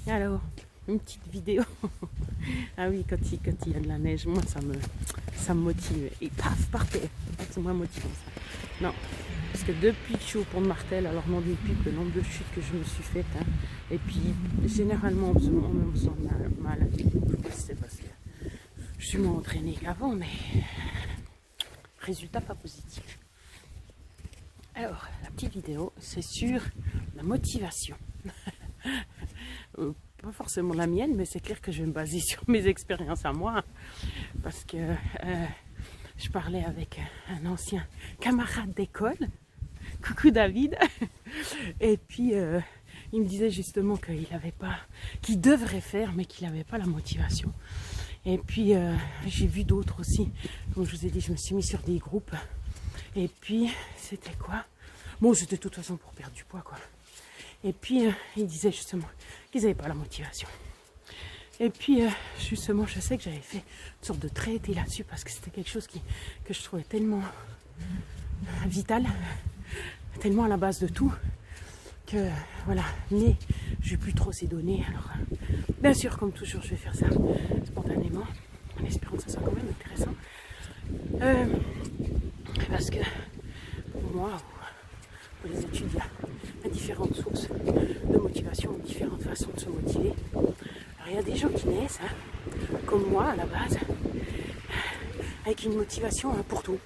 Et alors, une petite vidéo. Ah oui, quand il y a de la neige, moi ça me motive. Et paf, par terre. C'est moins motivant ça. Non, parce que depuis que je suis au pont de Martel, alors non des pipes, le nombre de chutes que je me suis faites. Hein, et puis, généralement, en me faisant mal. Je sais pas si c'est parce que je suis moins entraînée qu'avant, mais résultat pas positif. Alors, la petite vidéo, c'est sur la motivation. Pas forcément la mienne, mais c'est clair que je vais me baser sur mes expériences à moi. Parce que je parlais avec un ancien camarade d'école, coucou David, et puis il me disait justement qu'il devrait faire, mais qu'il n'avait pas la motivation. Et puis j'ai vu d'autres aussi, comme je vous ai dit, je me suis mis sur des groupes. Et puis, c'était quoi? Bon, c'était de toute façon pour perdre du poids, quoi. Et puis, il disait justement qu'ils n'avaient pas la motivation. Et puis, justement, je sais que j'avais fait une sorte de traité là-dessus parce que c'était quelque chose que je trouvais tellement vital, tellement à la base de tout, que voilà. Mais je vais plus trop s'y donner. Alors, bien sûr, comme toujours, je vais faire ça spontanément, en espérant que ça soit quand même intéressant. Parce que pour moi, pour les études, il y a différentes sources de motivation, différentes façons de se motiver. Alors il y a des gens qui naissent, hein, comme moi à la base, avec une motivation pour tout.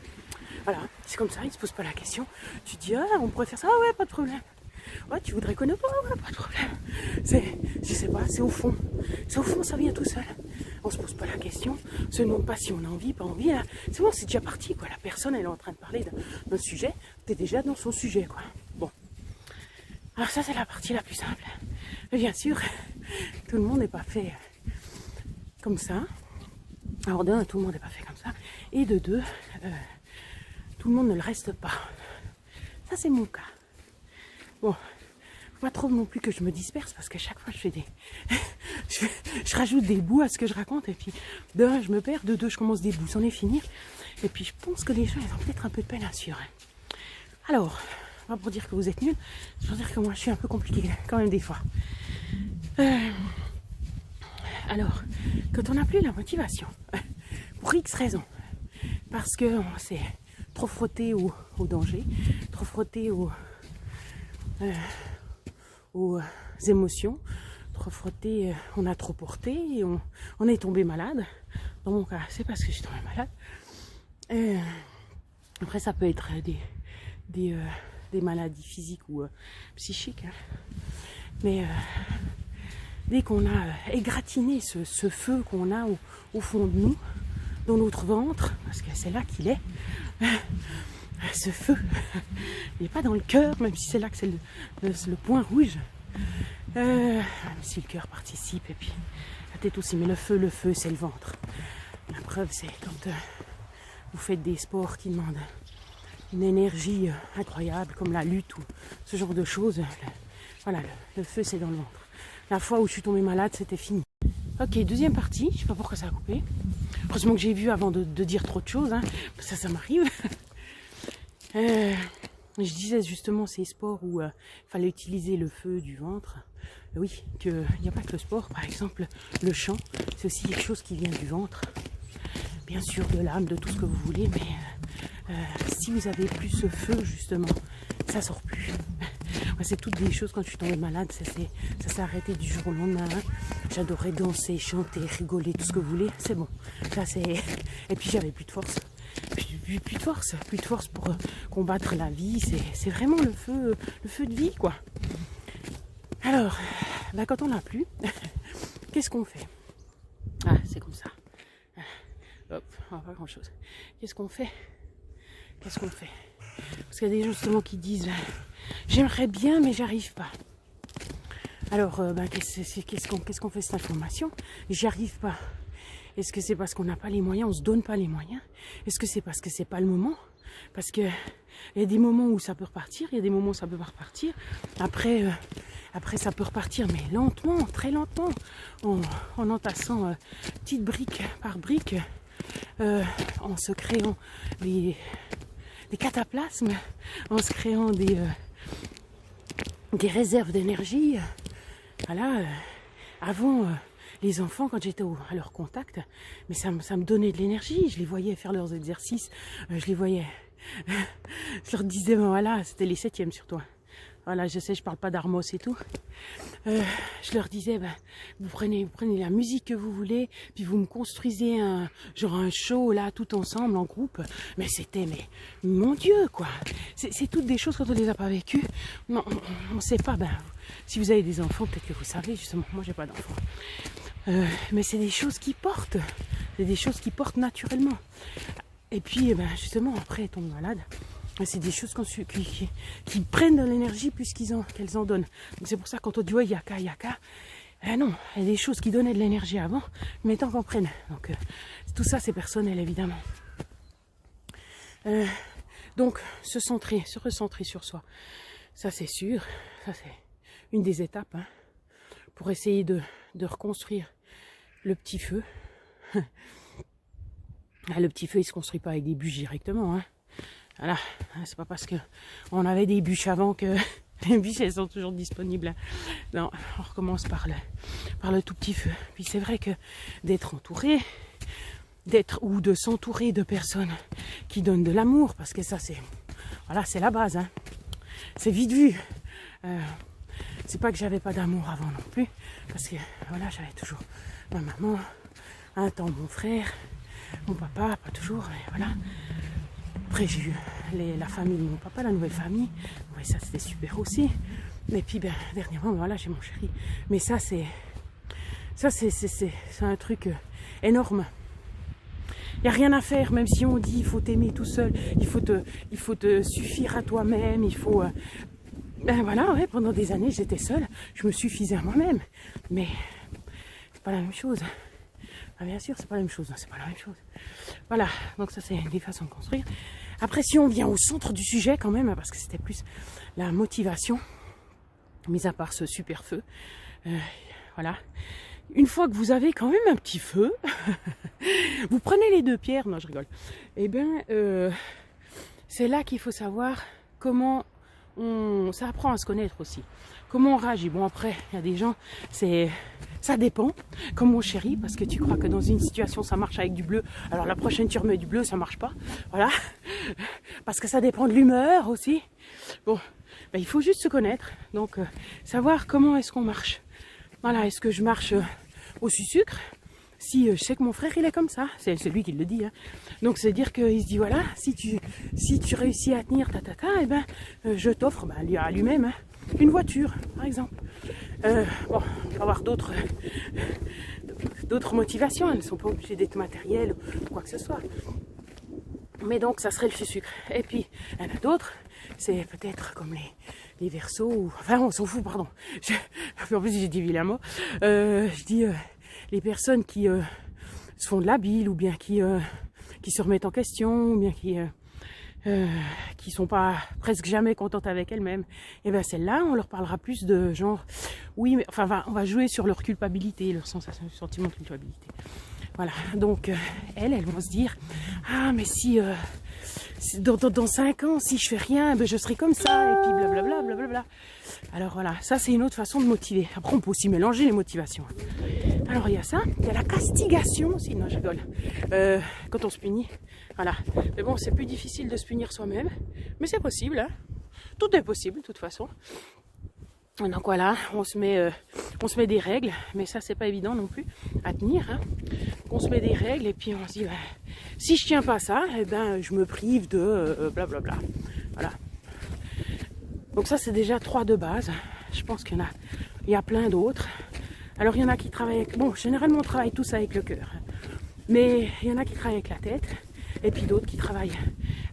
Voilà, c'est comme ça, ils ne se posent pas la question. Tu te dis, ah, on pourrait faire ça, ah ouais, pas de problème. Ouais, tu voudrais connaître, ouais, pas de problème. Je sais pas, c'est au fond. C'est au fond, ça vient tout seul. On se pose pas la question, on se demande pas si on a envie, pas envie. Là. C'est bon, c'est déjà parti, quoi. La personne, elle est en train de parler d'un sujet, t'es déjà dans son sujet, quoi. Bon. Alors ça, c'est la partie la plus simple. Mais bien sûr, tout le monde n'est pas fait comme ça. Alors d'un, tout le monde n'est pas fait comme ça. Et de deux, tout le monde ne le reste pas. Ça, c'est mon cas. Bon, faut pas trop non plus que je me disperse parce qu'à chaque fois je fais je rajoute des bouts à ce que je raconte et puis de un je me perds, de deux je commence des bouts sans les finir et puis je pense que les gens ils ont peut-être un peu de peine à suivre. Alors, pas pour dire que vous êtes nuls, c'est pour dire que moi je suis un peu compliquée quand même des fois. Alors, quand on n'a plus la motivation, pour X raisons, parce que on s'est trop frotté au danger, trop frotté aux émotions, trop frotté, on a trop porté, et on est tombé malade. Dans mon cas, c'est parce que je suis tombée malade. Après, ça peut être des maladies physiques ou psychiques. Hein. Mais dès qu'on a égratigné ce feu qu'on a au fond de nous, dans notre ventre, parce que c'est là qu'il est, ce feu, il n'est pas dans le cœur, même si c'est là que c'est le point rouge. Même si le cœur participe, et puis la tête aussi, mais le feu, c'est le ventre. La preuve, c'est quand vous faites des sports qui demandent une énergie incroyable, comme la lutte ou ce genre de choses. Voilà, le feu, c'est dans le ventre. La fois où je suis tombée malade, c'était fini. Ok, deuxième partie, je sais pas pourquoi ça a coupé. Heureusement que j'ai vu avant de dire trop de choses, hein, ça m'arrive. Je disais justement ces sports où il fallait utiliser le feu du ventre. Oui, qu'il n'y a pas que le sport, par exemple le chant, c'est aussi quelque chose qui vient du ventre. Bien sûr de l'âme, de tout ce que vous voulez, mais si vous avez plus ce feu justement, ça sort plus. Moi, c'est toutes des choses, quand je suis tombée malade, ça s'est arrêté du jour au lendemain. J'adorais danser, chanter, rigoler, tout ce que vous voulez, c'est bon. Ça, et puis j'avais plus de force. Plus de force pour combattre la vie, c'est vraiment le feu de vie, quoi. Alors, quand on n'a plus, qu'est-ce qu'on fait? Ah, c'est comme ça. Hop, pas grand chose. Qu'est-ce qu'on fait? Parce qu'il y a des gens justement qui disent j'aimerais bien mais j'arrive pas. Alors qu'est-ce qu'on fait cette information? J'y arrive pas. Est-ce que c'est parce qu'on n'a pas les moyens, on se donne pas les moyens? Est-ce que c'est parce que c'est pas le moment? Parce que il y a des moments où ça peut repartir, il y a des moments où ça peut pas repartir. Après ça peut repartir, mais lentement, très lentement, en entassant petite brique par brique, en se créant des cataplasmes, en se créant des réserves d'énergie. Voilà, Avant, les enfants, quand j'étais à leur contact, mais ça me donnait de l'énergie. Je les voyais faire leurs exercices, je les voyais. Je leur disais, ben voilà, c'était les 7e surtout. Voilà, je sais, je parle pas d'Armos et tout. Je leur disais, ben, vous prenez la musique que vous voulez, puis vous me construisez un show là, tout ensemble, en groupe. Mais c'était, mon Dieu, quoi. C'est toutes des choses quand on les a pas vécues. Non, on sait pas. Ben, si vous avez des enfants, peut-être que vous savez. Justement, moi, j'ai pas d'enfants. Mais c'est des choses qui portent. C'est des choses qui portent naturellement. Et puis, ben, justement, après, elles tombent malades. C'est des choses qui prennent de l'énergie plus qu'elles en donnent. Donc c'est pour ça quand on dit ouais, yaka, non, il y a des choses qui donnaient de l'énergie avant, mais tant qu'on prenne. Donc tout ça c'est personnel évidemment. Donc se recentrer sur soi, ça c'est sûr, ça c'est une des étapes hein, pour essayer de reconstruire le petit feu. Le petit feu il se construit pas avec des bûches directement, hein. Voilà, c'est pas parce que on avait des bûches avant que les bûches elles sont toujours disponibles. Non, on recommence par le tout petit feu. Puis c'est vrai que d'être entouré, ou de s'entourer de personnes qui donnent de l'amour, parce que ça c'est la base. Hein. C'est vite vu. C'est pas que j'avais pas d'amour avant non plus, parce que voilà, j'avais toujours ma maman, un temps mon frère, mon papa, pas toujours, mais voilà. Après j'ai eu la famille de mon papa, la nouvelle famille. Ouais, ça c'était super aussi. Et puis ben, dernièrement, voilà, j'ai mon chéri. Mais ça c'est un truc énorme. Il n'y a rien à faire, même si on dit il faut t'aimer tout seul, il faut te suffire à toi-même, il faut... Ben voilà, ouais, pendant des années j'étais seule, je me suffisais à moi-même. Mais c'est pas la même chose. Ah, bien sûr, c'est pas la même chose, c'est pas la même chose. Voilà, donc ça c'est des façons de construire. Après, si on vient au centre du sujet quand même, parce que c'était plus la motivation, mis à part ce super feu, voilà. Une fois que vous avez quand même un petit feu, vous prenez les 2 pierres, non je rigole, et bien c'est là qu'il faut savoir comment ça apprend à se connaître aussi. Comment on réagit. Bon après, il y a des gens, ça dépend, comme mon chéri, parce que tu crois que dans une situation ça marche avec du bleu, alors la prochaine tu remets du bleu, ça marche pas, voilà, parce que ça dépend de l'humeur aussi. Bon, ben, il faut juste se connaître, donc savoir comment est-ce qu'on marche. Voilà, est-ce que je marche au sucre? Si je sais que mon frère il est comme ça, c'est lui qui le dit, hein. Donc c'est dire qu'il se dit voilà, si tu réussis à tenir et ben je t'offre à lui-même hein, une voiture par exemple. Bon, il va y avoir d'autres motivations, elles ne sont pas obligées d'être matérielles ou quoi que ce soit. Mais donc ça serait le sucre. Et puis il y en a d'autres, c'est peut-être comme les Verseaux, enfin on s'en fout, pardon. En plus j'ai dit vilain mot. Je dis les personnes qui se font de la bile, ou bien qui se remettent en question, ou bien qui sont pas presque jamais contentes avec elles-mêmes. Et bien celles-là, on leur parlera plus de genre, oui, mais enfin on va jouer sur leur culpabilité, leur sentiment de culpabilité. Voilà, donc elles vont se dire, ah mais si dans 5 ans, si je fais rien, ben je serai comme ça, et puis blablabla, blablabla. Alors voilà, ça c'est une autre façon de motiver. Après on peut aussi mélanger les motivations. Alors il y a ça, il y a la castigation aussi, non je rigole, quand on se punit, voilà. Mais bon, c'est plus difficile de se punir soi-même, mais c'est possible, hein. Tout est possible de toute façon. Donc voilà, on se met des règles, mais ça c'est pas évident non plus à tenir, hein. On se met des règles et puis on se dit, bah, si je tiens pas ça, eh ben je me prive de blablabla. Voilà. Donc ça c'est déjà 3 de base. Je pense qu'il y a plein d'autres. Alors il y en a qui travaillent avec... Bon, généralement on travaille tous avec le cœur. Mais il y en a qui travaillent avec la tête. Et puis d'autres qui travaillent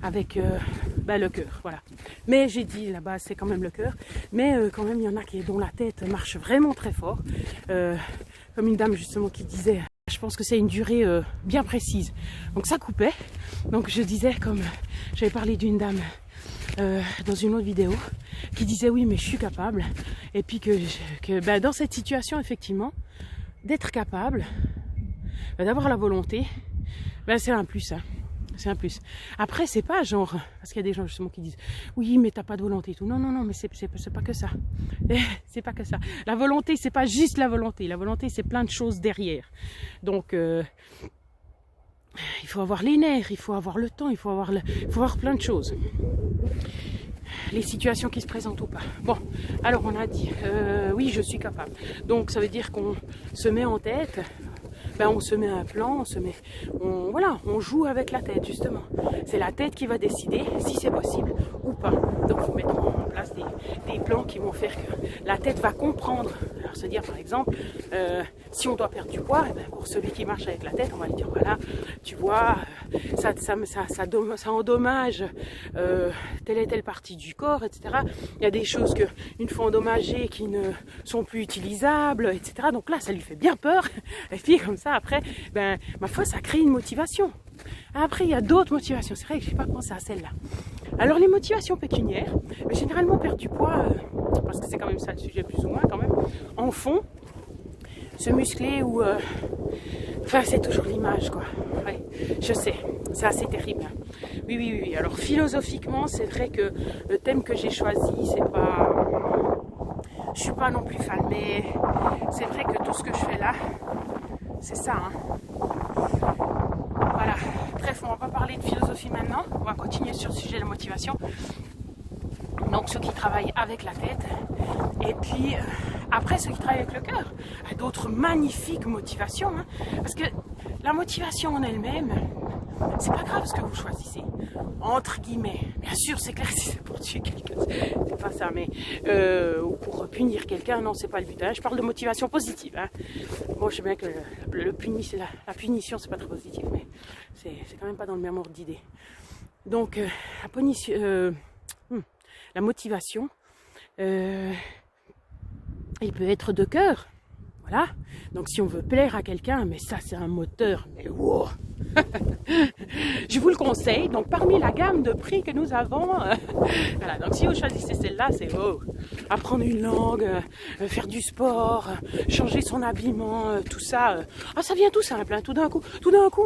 avec le cœur. Voilà. Mais j'ai dit, la base c'est quand même le cœur. Mais quand même il y en a dont la tête marche vraiment très fort. Comme une dame justement qui disait... Je pense que c'est une durée bien précise. Donc ça coupait. Donc je disais, comme j'avais parlé d'une dame dans une autre vidéo, qui disait oui mais je suis capable. Et puis que dans cette situation effectivement, d'être capable, d'avoir la volonté, c'est un plus. Hein. C'est un plus. Après, c'est pas genre, parce qu'il y a des gens justement qui disent oui, mais t'as pas de volonté et tout. Non, non, non, mais c'est pas que ça. C'est pas que ça. La volonté, c'est pas juste la volonté. La volonté, c'est plein de choses derrière. Donc, il faut avoir les nerfs, il faut avoir le temps, il faut avoir plein de choses. Les situations qui se présentent ou pas. Bon, alors on a dit oui, je suis capable. Donc, ça veut dire qu'on se met en tête. Ben, on se met un plan, voilà, on joue avec la tête justement. C'est la tête qui va décider si c'est possible ou pas. Donc il faut mettre en place des plans qui vont faire que la tête va comprendre. Alors se dire par exemple, si on doit perdre du poids, ben, pour celui qui marche avec la tête, on va lui dire voilà, tu vois, ça endommage telle et telle partie du corps, etc. Il y a des choses que une fois endommagées qui ne sont plus utilisables, etc. Donc là, ça lui fait bien peur. Et puis comme ça, après, ben, ma foi, ça crée une motivation. Après, il y a d'autres motivations. C'est vrai que je n'ai pas pensé à celle-là. Alors, les motivations pécuniaires, mais généralement, perdre du poids, parce que c'est quand même ça le sujet plus ou moins quand même, en fond, se muscler ou... Enfin, c'est toujours l'image, quoi. Ouais, je sais, c'est assez terrible. Oui, oui, oui. Alors, philosophiquement, c'est vrai que le thème que j'ai choisi, c'est pas... Je suis pas non plus fan, mais c'est vrai que tout ce que je fais là, c'est ça, hein. Voilà. Bref, on va pas parler de philosophie maintenant. On va continuer sur le sujet de la motivation. Donc, ceux qui travaillent avec la tête. Et puis, après, ceux qui travaillent avec le cœur. D'autres magnifiques motivations, hein. Parce que la motivation en elle-même, c'est pas grave ce que vous choisissez. Entre guillemets. Bien sûr, c'est clair que si c'est pour tuer quelqu'un, c'est pas ça, mais ou pour punir quelqu'un, non, c'est pas le but. Hein. Je parle de motivation positive. Hein. Bon, je sais bien que la punition, c'est pas très positif, mais c'est quand même pas dans le même ordre d'idée. Donc, la motivation, il peut être de cœur. Voilà. Donc, si on veut plaire à quelqu'un, mais ça, c'est un moteur. Mais wow. Je vous le conseille. Donc, parmi la gamme de prix que nous avons, voilà. Donc, si vous choisissez celle-là, c'est apprendre une langue, faire du sport, changer son habillement, tout ça. Ça vient tout simple. Hein, tout d'un coup,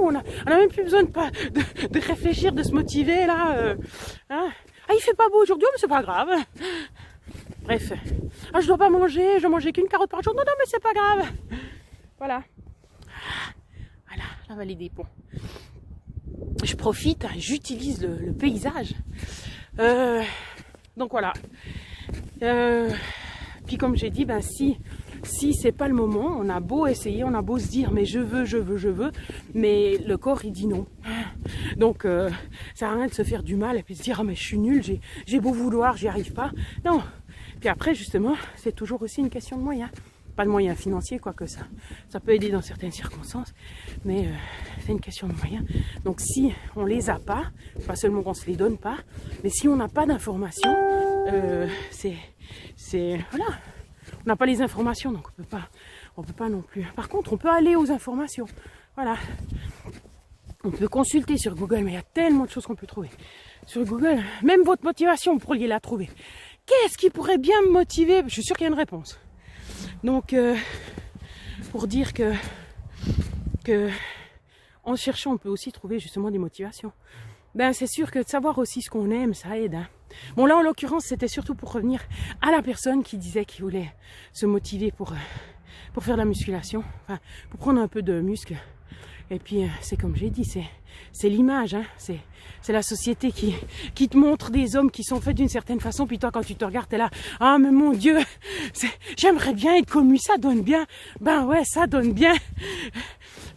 on a même plus besoin de réfléchir, de se motiver là. Hein. Il fait pas beau aujourd'hui, mais c'est pas grave. Bref, je dois pas manger, je dois manger qu'une carotte par jour. Non, mais c'est pas grave. Voilà. Voilà, la vallée des ponts. Je profite, j'utilise le paysage. Donc voilà. Puis comme j'ai dit, ben si c'est pas le moment, on a beau essayer, on a beau se dire mais je veux, mais le corps il dit non. Donc ça sert à rien de se faire du mal et puis se dire mais je suis nul, j'ai beau vouloir, j'y arrive pas. Non. Puis après, justement, c'est toujours aussi une question de moyens. Pas de moyens financiers, quoique ça peut aider dans certaines circonstances, mais c'est une question de moyens. Donc si on les a pas seulement qu'on se les donne pas, mais si on n'a pas d'informations, voilà, on n'a pas les informations, donc on peut pas non plus. Par contre, on peut aller aux informations, voilà. On peut consulter sur Google, mais il y a tellement de choses qu'on peut trouver sur Google. Même votre motivation, vous pourriez la trouver. Qu'est-ce qui pourrait bien me motiver? Je suis sûre qu'il y a une réponse. Donc, pour dire que en cherchant, on peut aussi trouver justement des motivations. Ben, c'est sûr que de savoir aussi ce qu'on aime, ça aide. Hein. Bon, là, en l'occurrence, c'était surtout pour revenir à la personne qui disait qu'il voulait se motiver pour faire de la musculation, enfin, pour prendre un peu de muscle. Et puis, c'est comme j'ai dit, c'est l'image, hein. C'est la société qui te montre des hommes qui sont faits d'une certaine façon, puis toi, quand tu te regardes, t'es là, ah, mais mon Dieu, j'aimerais bien être comme lui, ça donne bien. Ben ouais, ça donne bien.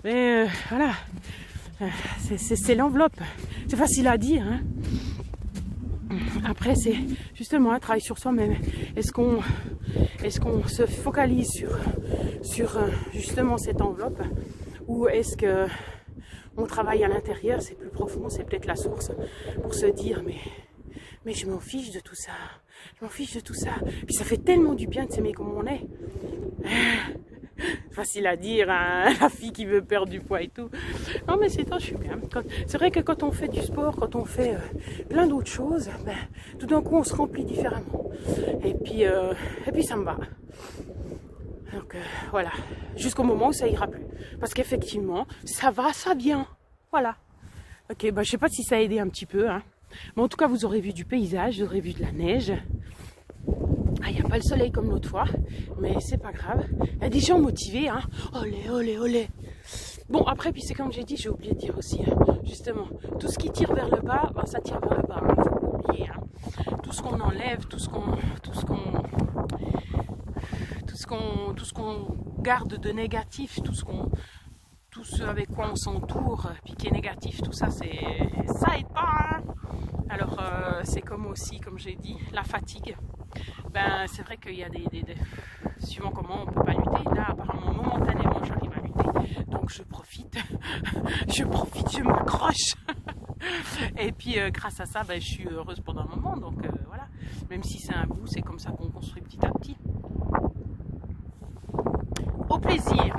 Mais voilà, c'est l'enveloppe. C'est facile à dire, hein. Après, c'est justement un travail sur soi-même. Est-ce qu'on se focalise sur justement cette enveloppe, ou est-ce que on travaille à l'intérieur, c'est plus profond, c'est peut-être la source pour se dire mais je m'en fiche de tout ça, puis ça fait tellement du bien de s'aimer comme on est. Facile à dire, hein, la fille qui veut perdre du poids et tout. Non, mais c'est toi, je suis bien. C'est vrai que quand on fait du sport, quand on fait plein d'autres choses, ben, tout d'un coup on se remplit différemment. Et puis ça me va. Donc voilà, jusqu'au moment où ça ira plus. Parce qu'effectivement, ça va, ça vient. Voilà. Ok, bah, je sais pas si ça a aidé un petit peu, hein. Mais en tout cas, vous aurez vu du paysage, vous aurez vu de la neige. Ah, il n'y a pas le soleil comme l'autre fois, mais c'est pas grave. Il y a des gens motivés, hein. Olé, olé, olé. Bon, après, puis c'est comme j'ai dit, j'ai oublié de dire aussi, hein, justement, tout ce qui tire vers le bas, ben, ça tire vers le bas, hein, faut pas oublier. Hein. Tout ce qu'on enlève, tout ce qu'on garde de négatif, tout ce avec quoi on s'entoure, puis qui est négatif, tout ça, ça aide pas. Hein. Alors, c'est comme aussi, comme j'ai dit, la fatigue. Ben, c'est vrai qu'il y a suivant comment on peut pas lutter. Là, apparemment, momentanément, j'arrive à lutter. Donc, je profite. Je m'accroche. Et puis, grâce à ça, ben, je suis heureuse pendant un moment. Donc, voilà. Même si c'est un bout, c'est comme ça qu'on construit petit à petit. Au plaisir.